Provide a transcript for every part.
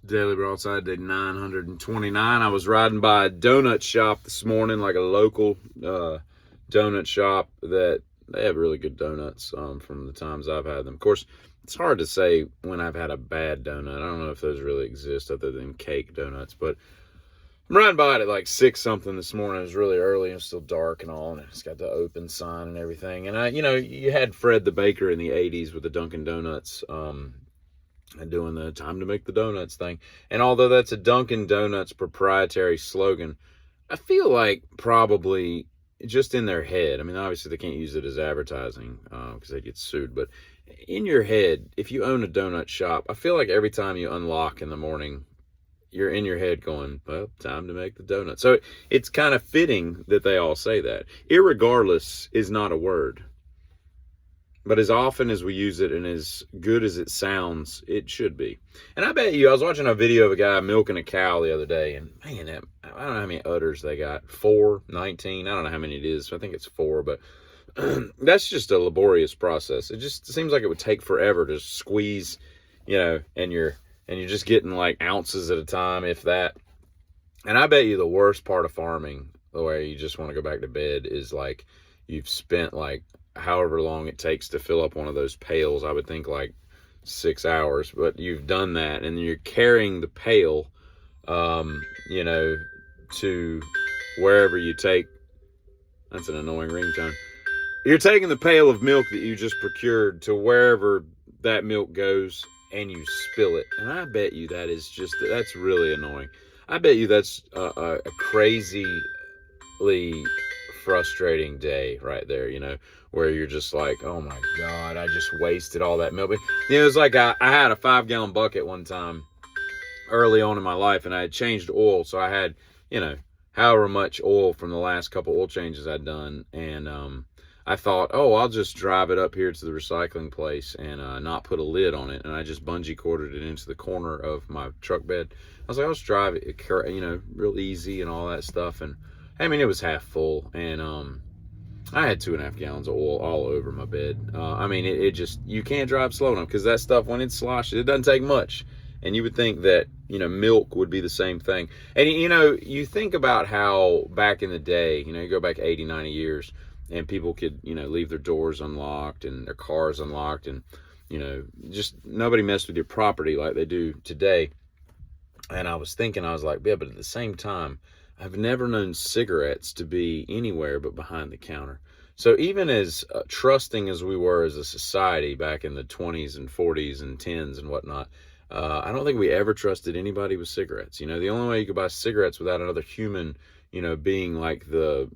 Daily Broadside, day 929. I was riding by a donut shop this morning, like a local donut shop that they have really good donuts from the times I've had them. Of course, it's hard to say when I've had a bad donut. I don't know if those really exist other than cake donuts, but I'm riding by it at like 6 something this morning. It was really early and still dark and all, and it's got the open sign and everything. And you had Fred the Baker in the 80s with the Dunkin' Donuts and doing the time to make the donuts thing. And although that's a Dunkin' Donuts proprietary slogan, I feel like probably just in their head, I mean, obviously they can't use it as advertising because they get sued, but in your head, if you own a donut shop, I feel like every time you unlock in the morning, you're in your head going, well, time to make the donut. So it's kind of fitting that they all say that. Irregardless is not a word. But as often as we use it and as good as it sounds, it should be. And I bet you, I was watching a video of a guy milking a cow the other day, and man, I don't know how many udders they got. 4, 19, I don't know how many it is. I think it's 4, but that's just a laborious process. It just seems like it would take forever to squeeze, and you're just getting like ounces at a time, if that. And I bet you the worst part of farming, the way you just want to go back to bed, is like you've spent like however long it takes to fill up one of those pails. I would think like 6 hours, but you've done that and you're carrying the pail, to wherever you take. That's an annoying ringtone. You're taking the pail of milk that you just procured to wherever that milk goes, and you spill it. And I bet you that's really annoying. I bet you that's a crazily frustrating day right there, where you're just like, oh my God, I just wasted all that milk. But, it was like I had a 5-gallon bucket one time early on in my life, and I had changed oil. So I had, however much oil from the last couple oil changes I'd done. And I thought, I'll just drive it up here to the recycling place and not put a lid on it. And I just bungee corded it into the corner of my truck bed. I was like, I'll just drive it, real easy and all that stuff. And I mean, it was half full, and I had 2.5 gallons of oil all over my bed. It just, you can't drive slow enough, because that stuff, when it's sloshed, it doesn't take much. And you would think that, milk would be the same thing. And, you think about how back in the day, you go back 80, 90 years, and people could, leave their doors unlocked and their cars unlocked, and, just nobody messed with your property like they do today. And I was like, yeah, but at the same time, I've never known cigarettes to be anywhere but behind the counter. So even as trusting as we were as a society back in the 20s and 40s and 10s and whatnot, I don't think we ever trusted anybody with cigarettes. The only way you could buy cigarettes without another human, being like the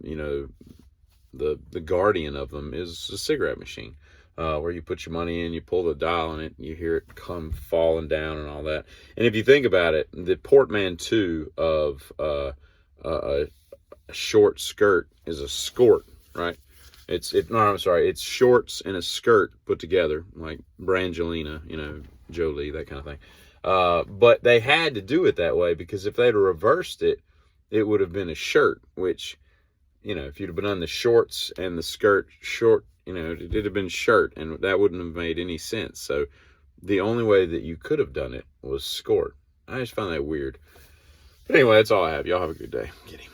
guardian of them is a cigarette machine, where you put your money in, you pull the dial on it, you hear it come falling down and all that. And if you think about it, the portmanteau of a short skirt is a skort, right? It's shorts and a skirt put together, like Brangelina, Jolie, that kind of thing. But they had to do it that way, because if they'd have reversed it, it would have been a shirt, which, if you'd have done the shorts and the skirt short, it'd have been shirt, and that wouldn't have made any sense. So the only way that you could have done it was skort. I just found that weird. But anyway, that's all I have. Y'all have a good day. Kidding.